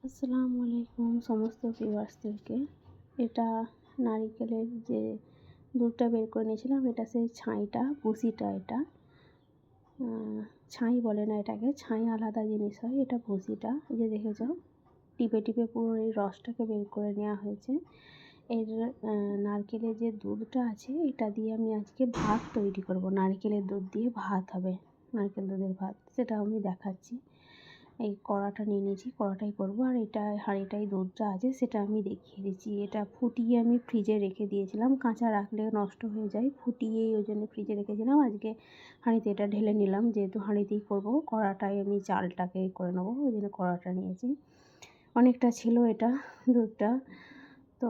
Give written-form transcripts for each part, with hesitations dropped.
আসসালামু আলাইকুম সমস্ত ভিউয়ার্সদেরকে। এটা নারিকেলের যে দুধটা বের করে নিয়েছিলাম, এটা সেই ছাইটা, ভুসিটা। এটা ছাই বলে না, এটাকে ছাই আলাদা জিনিস হয়, এটা ভুসিটা। এই যে দেখেছো, টিপে টিপে পুরো এই রসটাকে বের করে নেওয়া হয়েছে। এর নারকেলের যে দুধটা আছে, এটা দিয়ে আমি আজকে ভাত তৈরি করব। নারকেলের দুধ দিয়ে ভাত হবে, নারকেল দুধের ভাত, সেটা আমি দেখাচ্ছি। এই কড়াটা নিয়ে নিয়েছি, কড়াটাই করব। আর এটা হাঁড়িটাই দুধটা আছে, সেটা আমি দেখিয়ে দিচ্ছি। এটা ফুটিয়ে আমি ফ্রিজে রেখে দিয়েছিলাম, কাঁচা রাখলে নষ্ট হয়ে যায়, ফুটিয়েই ওই জন্য ফ্রিজে রেখেছিলাম। আজকে হাঁড়িতে এটা ঢেলে নিলাম, যেহেতু হাঁড়িতেই করব। কড়াটায় আমি চালটাকে করে নেবো, ওই জন্য কড়াটা নিয়েছি। অনেকটা ছিল এটা দুধটা, তো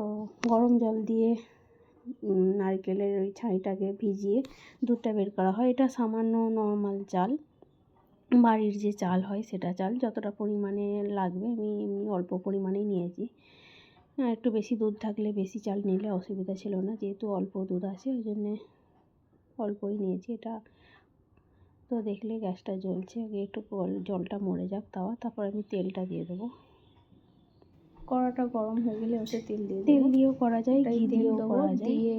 গরম জল দিয়ে নারকেলের ওই ছাইটাকে ভিজিয়ে দুধটা বের করা হয়। এটা সামান্য নর্মাল চাল, বাড়ির যে চাল হয় সেটা চাল, যতটা পরিমাণে লাগবে আমি এমনি অল্প পরিমাণেই নিয়েছি। একটু বেশি দুধ থাকলে বেশি চাল নিলে অসুবিধা ছিল না, যেহেতু অল্প দুধ আছে ওই জন্যে অল্পই নিয়েছি এটা। তো দেখলে গ্যাসটা জ্বলছে, আগে একটু জলটা মরে যাক তারপর আমি তেলটা দিয়ে দেবো। কড়াটা গরম হয়ে গেলে ওতে তেল দিয়ে দেবো। তেল দিয়েও করা যায়, ঘি দিয়েও করা যায়। দিয়ে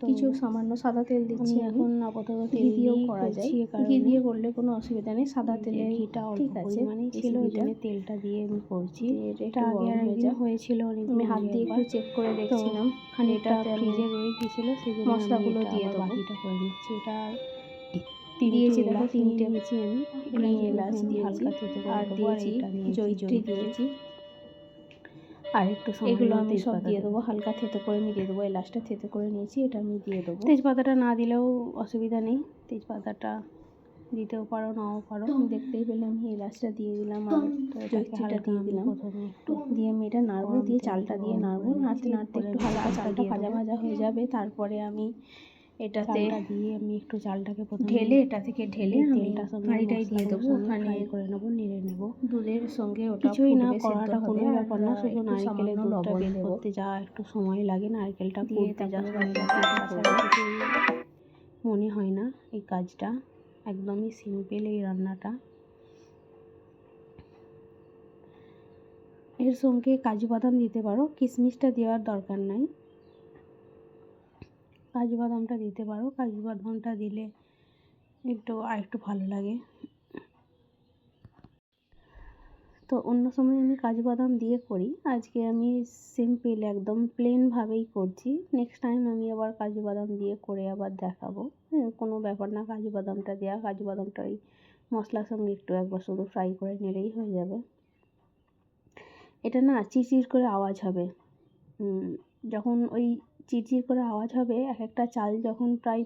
কিছু সামান্য সাদা তেল দিচ্ছি এখন আপাতত ঘি দিয়েও করা যায়, ঘি দিয়ে করলে কোনো অসুবিধা নেই। সাদা তেলে ঘিটা অল্প ঠিক আছে, পরিমাণেই ছিল, ওই জন্য তেলটা দিয়ে আমি করছি। এটা আগে আর একদিন হয়েছিল, আমি হাত দিয়ে একটু চেক করে দেখছিলাম, খানিকটা ফ্রিজে রয়ে গিয়েছিল, সেই জন্য মশলাগুলো দিয়ে দেবো। বাকিটা করে নিচ্ছি। এটা দিয়েছি, দেখো 3টে নিয়েছি আমি, গ্রিন এলাচ আমি দিয়েছি, হালকা থেতো করে আর দেবো। দিয়েছি জয়িত্রী দিয়েছি। আর একটু এগুলো আমি সব দিয়ে দেবো, হালকা থেতো করে আমি দিয়ে দেবো। এলাচটা থেতো করে নিয়েছি, এটা আমি দিয়ে দেবো। তেজপাতাটা না দিলেও অসুবিধা নেই, তেজপাতাটা দিতেও পারো, নাও পারো। দেখতেই পেলে আমি এলাচটা দিয়ে দিলাম আর জয়িত্রীটা দিয়ে দিলাম। প্রথমে একটু দিয়ে আমি এটা নাড়বো, দিয়ে চালটা দিয়ে নাড়বো, নাড়তে নাড়তে একটু হালকা চালটা ভাজা ভাজা হয়ে যাবে। তারপরে আমি এটাতে দিয়ে আমি একটু চালটাকে প্রথমে ঢেলে, এটা থেকে ঢেলে তেলটার সঙ্গে হাঁড়িটাই দিয়ে দেবো। ওখানে ফ্রাই করে নেবো, নেড়ে নেবো। দুধের সঙ্গে ওটা কিছুই না, ফুটবে, কড়াটা কোনো ব্যাপার না, শুধু একটু নারকেলের সামান্য দুধটা লবণ বের দেবো। করতে যা একটু সময় লাগে, নারকেলটা দিয়ে ফুটতে যা তারপরে সময় লাগে, তাছাড়া কিছু মনে হয় না। এই কাজটা একদমই সিম্পল, এই রান্নাটা। এর সঙ্গে কাজু বাদাম দিতে পারো, কিশমিশটা দেওয়ার দরকার নাই, কাজু বাদামটা দিতে পারো। কাজু বাদামটা দিলে আরেকটু ভালো লাগে। তো অন্য সময় আমি কাজু বাদাম দিয়ে করি, আজকে আমি সিম্পল একদম প্লেনভাবেই করছি। নেক্সট টাইম আমি আবার কাজু বাদাম দিয়ে করে আবার দেখাবো। কোনো ব্যাপার না, কাজু বাদামটা দেওয়া, কাজু বাদামটা ওই মশলার সঙ্গে একটু একবার শুধু ফ্রাই করে নিলেই হয়ে যাবে। এটা না চিরচির করে আওয়াজ হবে, যখন ওই চিরচির করে আওয়াজ হবে, এক একটা চাল যখন প্রায়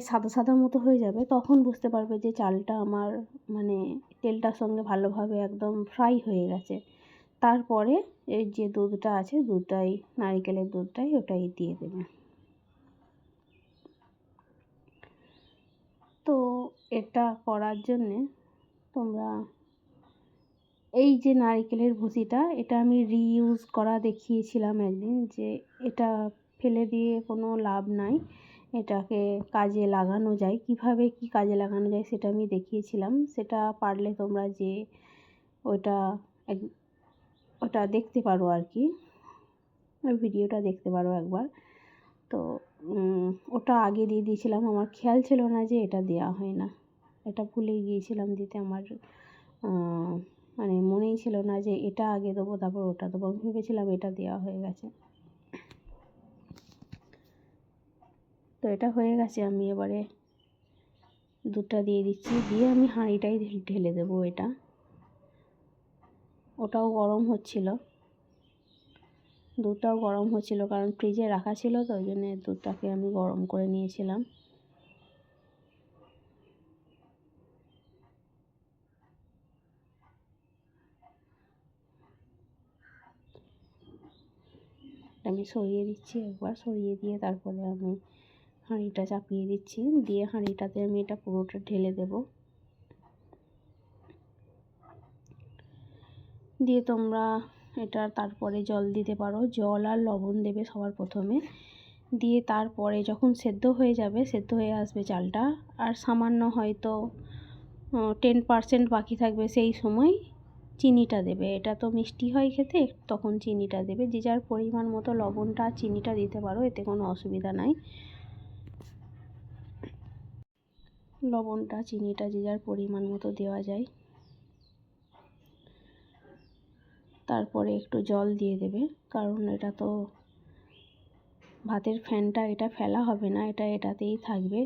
সাদা সাদা মতো হয়ে যাবে, তখন বুঝতে পারবে যে চালটা আমার মানে তেলটার সঙ্গে ভালোভাবে একদম ফ্রাই হয়ে গেছে। তারপরে এই যে দুধটা আছে, নারকেলের দুধটাই ওটাই দিয়ে দেবে। তো এটা করার জন্যে তোমরা এই যে নারকেলের ভুসিটা, এটা আমি রিইউজ করা দেখিয়েছিলাম একদিন, যে এটা ফেলে দিয়ে কোনো লাভ নাই, এটাকে কাজে লাগানো যায়। কিভাবে কি কাজে লাগানো যায় সেটা আমি দেখিয়েছিলাম। সেটা পারলে তোমরা যে ওটা দেখতে পারো আর কি, ওই ভিডিওটা দেখতে পারো একবার। তো ওটা আগে দিয়ে দিয়েছিলাম, আমার খেয়াল ছিল না যে এটা দেওয়া হয় না, এটা ভুলে গিয়েছিলাম দিতে। আমার মনেই ছিল না যে এটা আগে দেবো তারপর ওটা দেবো, আমি ভেবেছিলাম এটা দেওয়া হয়ে গেছে। তো এটা হয়ে গেছে, আমি এবারে দুধটা দিয়ে দিচ্ছি, দিয়ে আমি হাঁড়িটাই ঢেলে দেবো। ওটাও গরম হচ্ছিল, দুধটাও গরম হচ্ছিল, কারণ ফ্রিজে রাখা ছিল, তো ওই জন্য দুধটাকে আমি গরম করে নিয়েছিলাম। আমি সরিয়ে দিচ্ছি, একবার সরিয়ে দিয়ে তারপরে আমি হাঁড়িটা চাপিয়ে দিচ্ছি, দিয়ে হাঁড়িটাতে আমি এটা পুরোটা ঢেলে দেব। দিয়ে তোমরা এটা তারপরে জল দিতে পারো, জল আর লবণ দেবে সবার প্রথমে, দিয়ে তারপরে যখন সেদ্ধ হয়ে যাবে, সেদ্ধ হয়ে আসবে চালটা, আর সামান্য হয়তো 10% বাকি থাকবে, সেই সময় চিনিটা দেবে। এটা তো মিষ্টি হয় খেতে, তখন চিনিটা দেবে। যে যার পরিমাণ মতো লবণটা আর চিনিটা দিতে পারো, এতে কোনো অসুবিধা নাই। লবণটা চিনিটা যে যার পরিমাণ মতো দেওয়া যায়। তারপরে একটু জল দিয়ে দেবে, কারণ এটা তো ভাতের ফ্যানটা, এটা ফেলা হবে না, এটা এটাতেই থাকবে।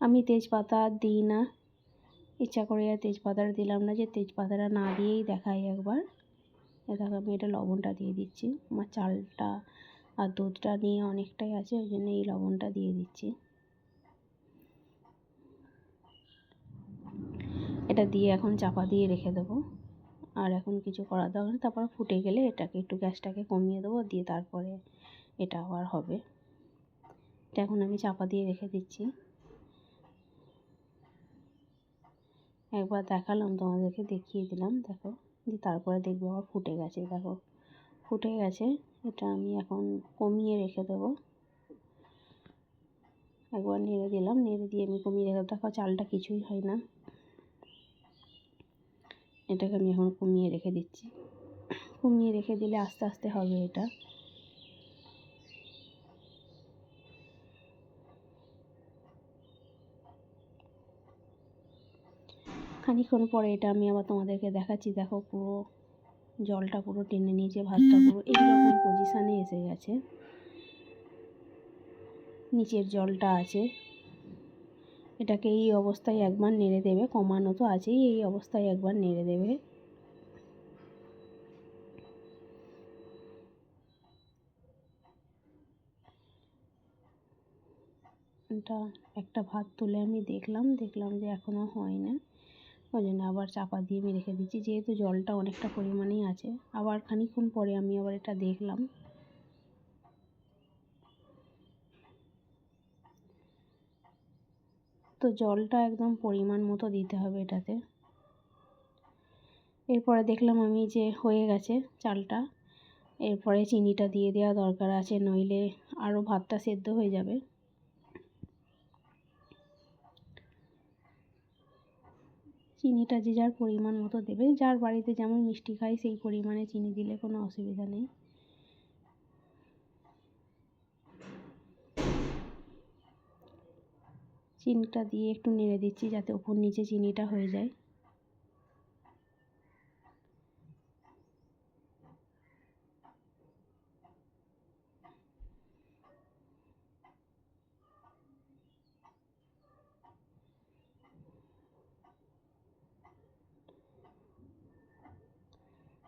আমি তেজপাতা দিই না, ইচ্ছা করে আর তেজপাতাটা দিলাম না, যে তেজপাতাটা না দিয়েই দেখাই একবার। দেখো আমি এটা লবণটা দিয়ে দিচ্ছি। আমার চালটা আর দুধটা নিয়ে অনেকটাই আছে, ওই জন্য এই লবণটা দিয়ে দিচ্ছি। এটা দিয়ে এখন চাপা দিয়ে রেখে দেবো, আর এখন কিছু করার দরকার নেই। তারপর ফুটে গেলে এটাকে একটু গ্যাসটাকে কমিয়ে দেবো, দিয়ে তারপরে এটা আবার হবে। এটা এখন আমি চাপা দিয়ে রেখে দিচ্ছি। একবার দেখালাম তোমাদেরকে, দেখিয়ে দিলাম, দেখো। দিয়ে তারপরে দেখবো আবার ফুটে গেছে, দেখো ফুটে গেছে। এটা আমি এখন কমিয়ে রেখে দেবো। একবার নেড়ে দিলাম, নেড়ে দিয়ে আমি কমিয়ে রেখে, দেখো চালটা কিছুই হয় না। এটাকে আমি এখন কমিয়ে রেখে দিচ্ছি। কমিয়ে রেখে দিলে আস্তে আস্তে হবে এটা। খানিকক্ষণ পরে এটা আমি আবার তোমাদেরকে দেখাচ্ছি। দেখো পুরো জলটা পুরো টেনে নিয়েছে, ভাতটা পুরো এইরকম পজিশানে এসে গেছে। নিচের জলটা আছে, এটাকে এই অবস্থায় একবার নেড়ে দেবে। কমানো তো আছেই, এই অবস্থায় একবার নেড়ে দেবে। এটা একটা ভাত তুলে আমি দেখলাম যে এখনও হয় না, ওই জন্য আবার চাপা দিয়ে আমি রেখে দিচ্ছি। যেহেতু জলটা অনেকটা পরিমাণেই আছে, আবার খানিকক্ষণ পরে আমি আবার এটা দেখলাম। তো জলটা একদম পরিমাণ মতো দিতে হবে এটাতে। এরপরে দেখলাম আমি যে হয়ে গেছে চালটা। এরপরে চিনিটা দিয়ে দেওয়া দরকার আছে, নইলে আরও ভাতটা সেদ্ধ হয়ে যাবে। চিনিটা যে যার পরিমাণ মতো দেবে, যার বাড়িতে যেমন মিষ্টি খায় সেই পরিমাণে চিনি দিলে কোনো অসুবিধা নেই। চিনিটা দিয়ে একটু নেড়ে দিচ্ছি, যাতে উপর নিচে চিনিটা হয়ে যায়।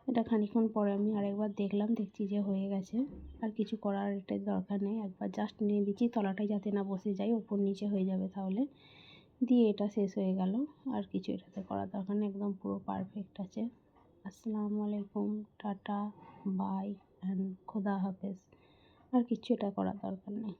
এটা খানিকক্ষণ পরে আমি আরেকবার দেখলাম, দেখছি যে হয়ে গেছে। আর কিছু করার এটার দরকার নেই, একবার জাস্ট নিয়ে দিচ্ছি, তলাটাই যাতে না বসে যায়, উপর নিচে হয়ে যাবে তাহলে। দিয়ে এটা শেষ হয়ে গেল। আর কিছু এটাতে করার দরকার নেই, একদম পুরো পারফেক্ট আছে। আসসালামু আলাইকুম, টাটা, বাই অ্যান্ড খোদা হাফেজ। আর কিছু এটা করার দরকার নেই।